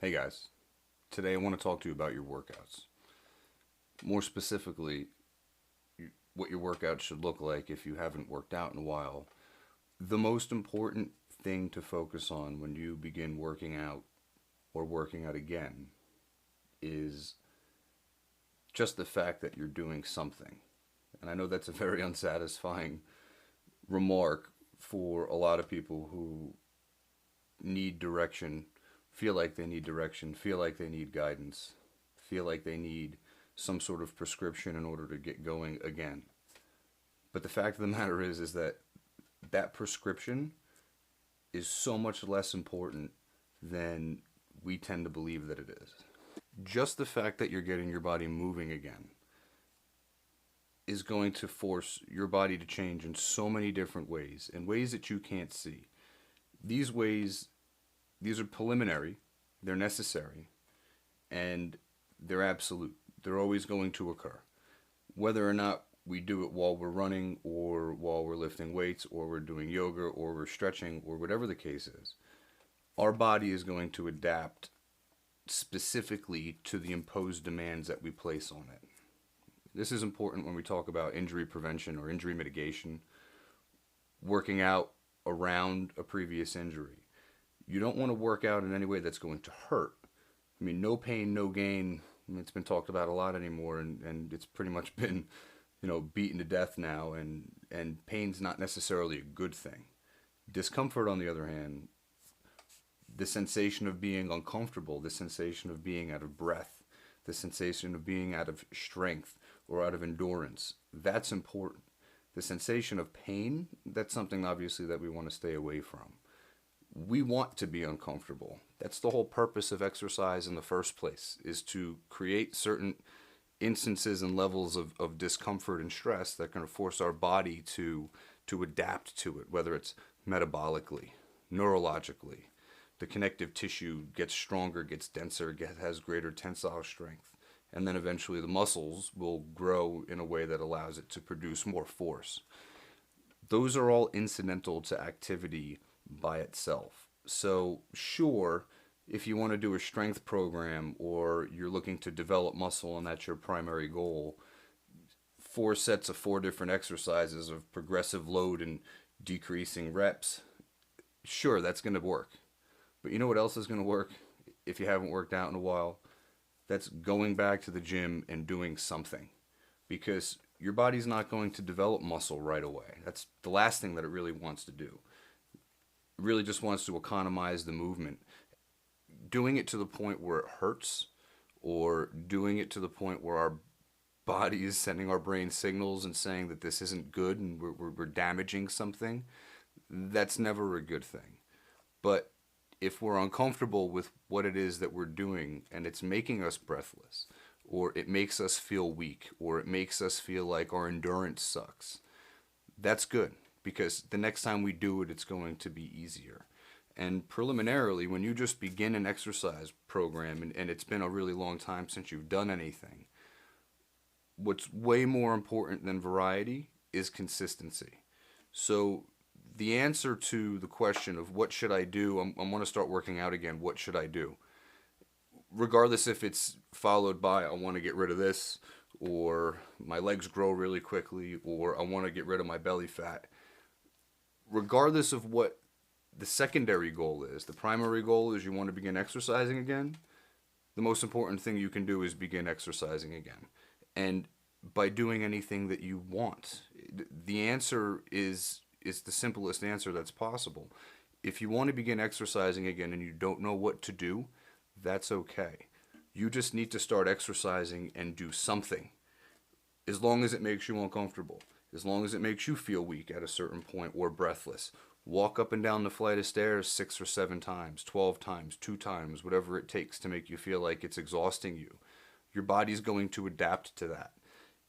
Hey guys, today I want to talk to you about your workouts. More specifically, what your workout should look like if you haven't worked out in a while. The most important thing to focus on when you begin working out or working out again is just the fact that you're doing something. And I know that's a very unsatisfying remark for a lot of people who need direction, feel like they need direction, feel like they need guidance, feel like they need some sort of prescription in order to get going again. But the fact of the matter is that that prescription is so much less important than we tend to believe that it is. Just the fact that you're getting your body moving again is going to force your body to change in so many different ways, in ways that you can't see. These ways, these are preliminary, they're necessary, and they're absolute. They're always going to occur. Whether or not we do it while we're running or while we're lifting weights or we're doing yoga or we're stretching or whatever the case is, our body is going to adapt specifically to the imposed demands that we place on it. This is important when we talk about injury prevention or injury mitigation, working out around a previous injury. You don't want to work out in any way that's going to hurt. I mean, no pain, no gain. I mean, it's been talked about a lot anymore, and it's pretty much been, beaten to death now, and pain's not necessarily a good thing. Discomfort, on the other hand, the sensation of being uncomfortable, the sensation of being out of breath, the sensation of being out of strength or out of endurance, that's important. The sensation of pain, that's something obviously that we want to stay away from. We want to be uncomfortable. That's the whole purpose of exercise in the first place, is to create certain instances and levels of discomfort and stress that are going to force our body to adapt to it, whether it's metabolically, neurologically. The connective tissue gets stronger, gets denser, has greater tensile strength. And then eventually the muscles will grow in a way that allows it to produce more force. Those are all incidental to activity by itself. So, sure, if you want to do a strength program or you're looking to develop muscle and that's your primary goal, 4 sets of 4 different exercises of progressive load and decreasing reps, sure, that's going to work. But you know what else is going to work if you haven't worked out in a while? That's going back to the gym and doing something. Because your body's not going to develop muscle right away. That's the last thing that it really wants to do. It really just wants to economize the movement. Doing it to the point where it hurts, or doing it to the point where our body is sending our brain signals and saying that this isn't good and we're damaging something, that's never a good thing. But if we're uncomfortable with what it is that we're doing and it's making us breathless, or it makes us feel weak, or it makes us feel like our endurance sucks, that's good, because the next time we do it, it's going to be easier. And preliminarily, when you just begin an exercise program and it's been a really long time since you've done anything, what's way more important than variety is consistency. So the answer to the question of what should I do, I want to start working out again, what should I do? Regardless if it's followed by I want to get rid of this, or my legs grow really quickly, or I want to get rid of my belly fat. Regardless of what the secondary goal is, the primary goal is you want to begin exercising again, the most important thing you can do is begin exercising again. And by doing anything that you want. The answer is the simplest answer that's possible. If you want to begin exercising again and you don't know what to do, that's okay. You just need to start exercising and do something. As long as it makes you uncomfortable, as long as it makes you feel weak at a certain point or breathless. Walk up and down the flight of stairs 6 or 7 times, 12 times, 2 times, whatever it takes to make you feel like it's exhausting you. Your body's going to adapt to that.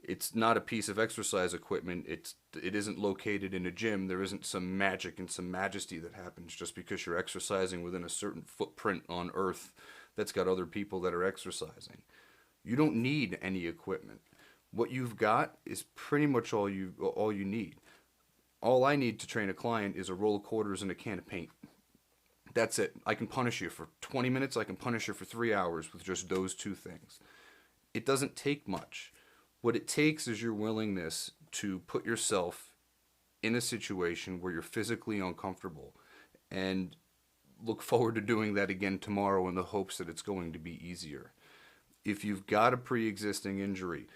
It's not a piece of exercise equipment. It isn't located in a gym. There isn't some magic and some majesty that happens just because you're exercising within a certain footprint on Earth that's got other people that are exercising. You don't need any equipment. What you've got is pretty much all you need. All I need to train a client is a roll of quarters and a can of paint. That's it. I can punish you for 20 minutes, I can punish you for 3 hours with just those two things. It doesn't take much. What it takes is your willingness to put yourself in a situation where you're physically uncomfortable and look forward to doing that again tomorrow in the hopes that it's going to be easier. If you've got a pre-existing injury,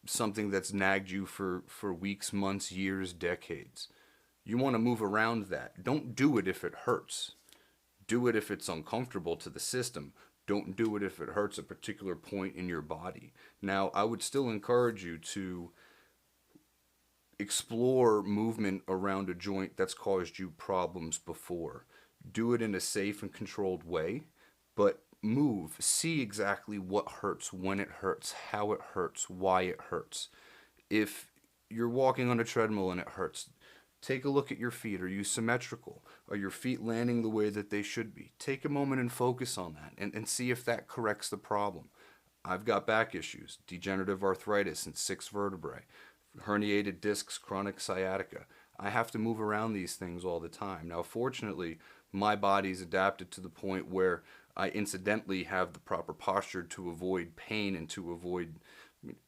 something that's nagged you for weeks, months, years, decades, you want to move around that. Don't do it if it hurts. Do it if it's uncomfortable to the system. Don't do it if it hurts a particular point in your body. Now, I would still encourage you to explore movement around a joint that's caused you problems before. Do it in a safe and controlled way, but move. See exactly what hurts, when it hurts, how it hurts, why it hurts. If you're walking on a treadmill and it hurts, take a look at your feet. Are you symmetrical? Are your feet landing the way that they should be? Take a moment and focus on that and see if that corrects the problem. I've got back issues, degenerative arthritis in 6 vertebrae, herniated discs, chronic sciatica. I have to move around these things all the time. Now, fortunately, my body's adapted to the point where I incidentally have the proper posture to avoid pain and to avoid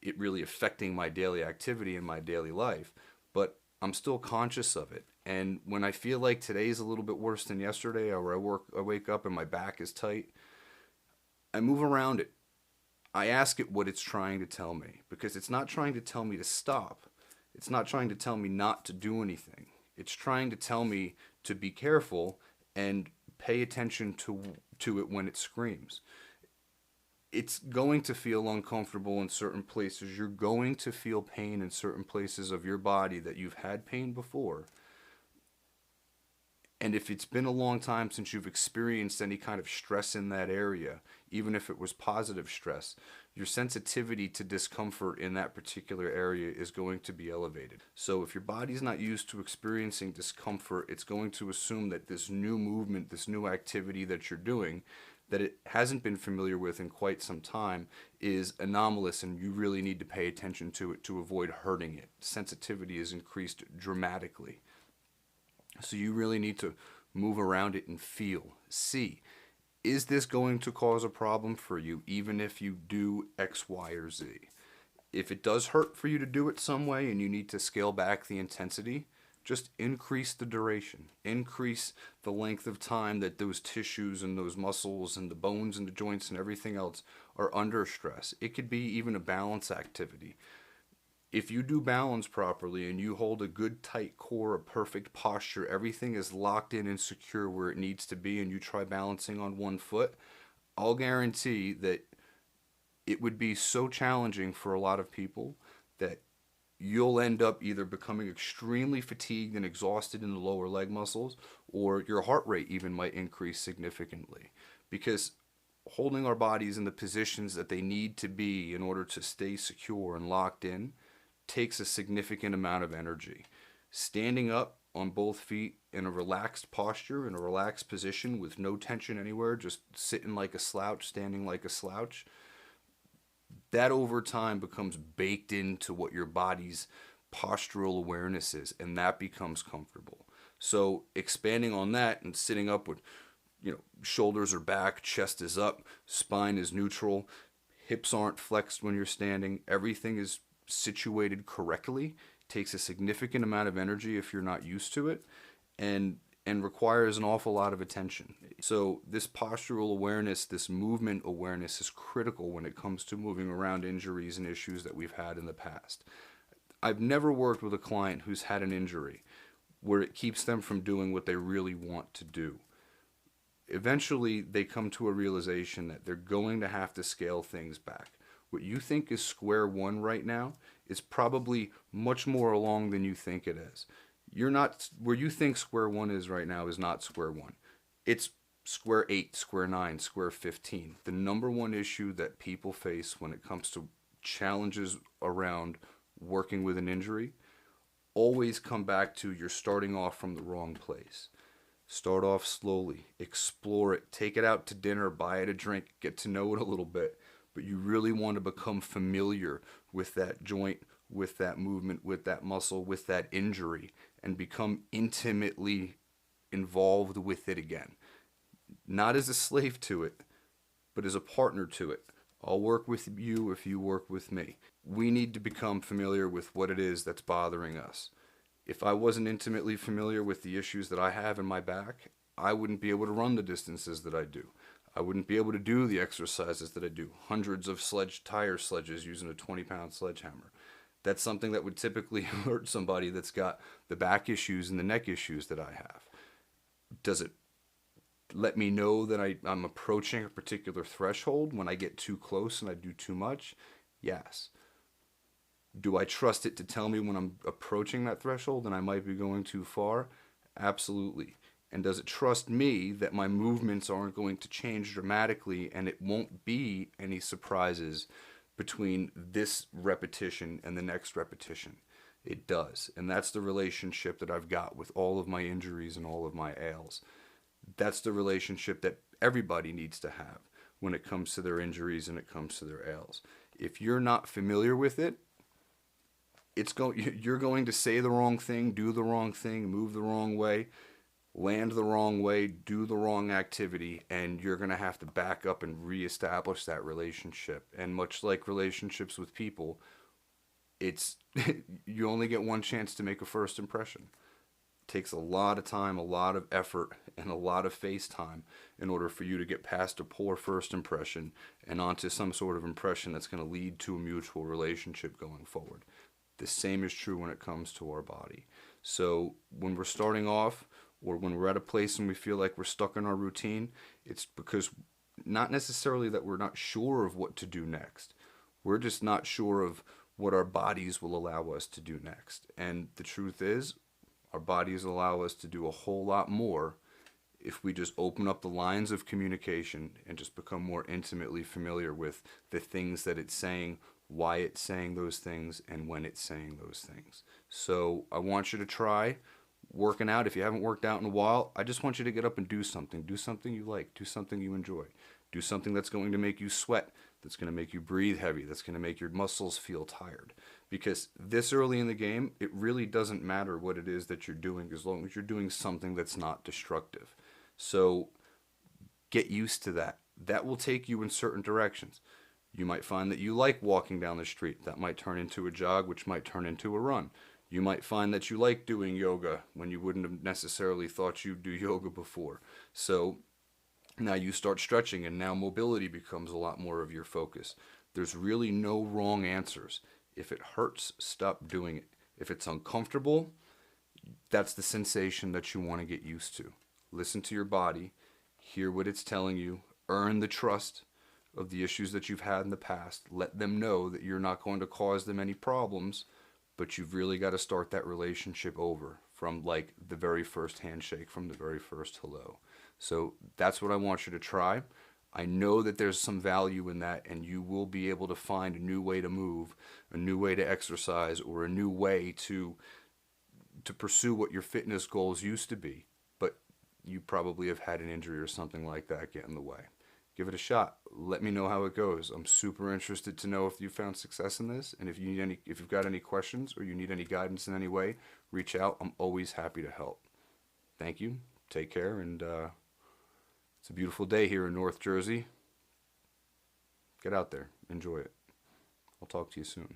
it really affecting my daily activity and my daily life. But I'm still conscious of it. And when I feel like today's a little bit worse than yesterday, or I wake up and my back is tight, I move around it. I ask it what it's trying to tell me, because it's not trying to tell me to stop. It's not trying to tell me not to do anything. It's trying to tell me to be careful and pay attention to it when it screams. It's going to feel uncomfortable in certain places. You're going to feel pain in certain places of your body that you've had pain before. And if it's been a long time since you've experienced any kind of stress in that area, even if it was positive stress, your sensitivity to discomfort in that particular area is going to be elevated. So if your body's not used to experiencing discomfort, it's going to assume that this new movement, this new activity that you're doing, that it hasn't been familiar with in quite some time, is anomalous, and you really need to pay attention to it to avoid hurting it. Sensitivity is increased dramatically. So you really need to move around it and feel, see, is this going to cause a problem for you even if you do X, Y, or Z? If it does hurt for you to do it some way and you need to scale back the intensity, just increase the duration, increase the length of time that those tissues and those muscles and the bones and the joints and everything else are under stress. It could be even a balance activity. If you do balance properly and you hold a good tight core, a perfect posture, everything is locked in and secure where it needs to be, and you try balancing on one foot, I'll guarantee that it would be so challenging for a lot of people that you'll end up either becoming extremely fatigued and exhausted in the lower leg muscles, or your heart rate even might increase significantly. Because holding our bodies in the positions that they need to be in order to stay secure and locked in takes a significant amount of energy. Standing up on both feet in a relaxed posture, in a relaxed position with no tension anywhere, just sitting like a slouch, standing like a slouch, that over time becomes baked into what your body's postural awareness is, and that becomes comfortable. So expanding on that and sitting up with, shoulders are back, chest is up, spine is neutral, hips aren't flexed when you're standing, everything is situated correctly, takes a significant amount of energy if you're not used to it, and requires an awful lot of attention. So this postural awareness, this movement awareness is critical when it comes to moving around injuries and issues that we've had in the past. I've never worked with a client who's had an injury where it keeps them from doing what they really want to do. Eventually, they come to a realization that they're going to have to scale things back. What you think is square one right now is probably much more along than you think it is. You're not, where you think square one is right now is not square one. It's square 8, square 9, square 15. The number one issue that people face when it comes to challenges around working with an injury always come back to you're starting off from the wrong place. Start off slowly, explore it, take it out to dinner, buy it a drink, get to know it a little bit. But you really want to become familiar with that joint, with that movement, with that muscle, with that injury, and become intimately involved with it again. not as a slave to it, but as a partner to it. I'll work with you if you work with me. We need to become familiar with what it is that's bothering us. If I wasn't intimately familiar with the issues that I have in my back, I wouldn't be able to run the distances that I do. I wouldn't be able to do the exercises that I do. Hundreds of tire sledges using a 20-pound sledgehammer. That's something that would typically hurt somebody that's got the back issues and the neck issues that I have. Does it let me know that I'm approaching a particular threshold when I get too close and I do too much? Yes. Do I trust it to tell me when I'm approaching that threshold and I might be going too far? Absolutely. And does it trust me that my movements aren't going to change dramatically and it won't be any surprises between this repetition and the next repetition? It does. And that's the relationship that I've got with all of my injuries and all of my ails. That's the relationship that everybody needs to have when it comes to their injuries and it comes to their ails. If you're not familiar with it, you're going to say the wrong thing, do the wrong thing, move the wrong way, land the wrong way, do the wrong activity, and you're going to have to back up and reestablish that relationship. And much like relationships with people, it's you only get one chance to make a first impression. It takes a lot of time, a lot of effort, and a lot of face time in order for you to get past a poor first impression and onto some sort of impression that's going to lead to a mutual relationship going forward. The same is true when it comes to our body. So when we're starting off, or when we're at a place and we feel like we're stuck in our routine, it's because not necessarily that we're not sure of what to do next. We're just not sure of what our bodies will allow us to do next. And the truth is, our bodies allow us to do a whole lot more if we just open up the lines of communication and just become more intimately familiar with the things that it's saying, why it's saying those things, and when it's saying those things. So I want you to try working out. If you haven't worked out in a while, I just want you to get up and do something. Do something you like. Do something you enjoy. Do something that's going to make you sweat, that's going to make you breathe heavy, that's going to make your muscles feel tired. Because this early in the game, it really doesn't matter what it is that you're doing as long as you're doing something that's not destructive. So get used to that. That will take you in certain directions. You might find that you like walking down the street. That might turn into a jog, which might turn into a run. You might find that you like doing yoga when you wouldn't have necessarily thought you'd do yoga before. So now you start stretching and now mobility becomes a lot more of your focus. There's really no wrong answers. If it hurts, stop doing it. If it's uncomfortable, that's the sensation that you want to get used to. Listen to your body, hear what it's telling you, earn the trust of the issues that you've had in the past. Let them know that you're not going to cause them any problems, but you've really got to start that relationship over from like the very first handshake, from the very first hello. So that's what I want you to try. I know that there's some value in that, and you will be able to find a new way to move, a new way to exercise, or a new way to pursue what your fitness goals used to be. But you probably have had an injury or something like that get in the way. Give it a shot. Let me know how it goes. I'm super interested to know if you found success in this, and if you've got any questions or you need any guidance in any way, reach out. I'm always happy to help. Thank you. Take care, and it's a beautiful day here in North Jersey. Get out there. Enjoy it. I'll talk to you soon.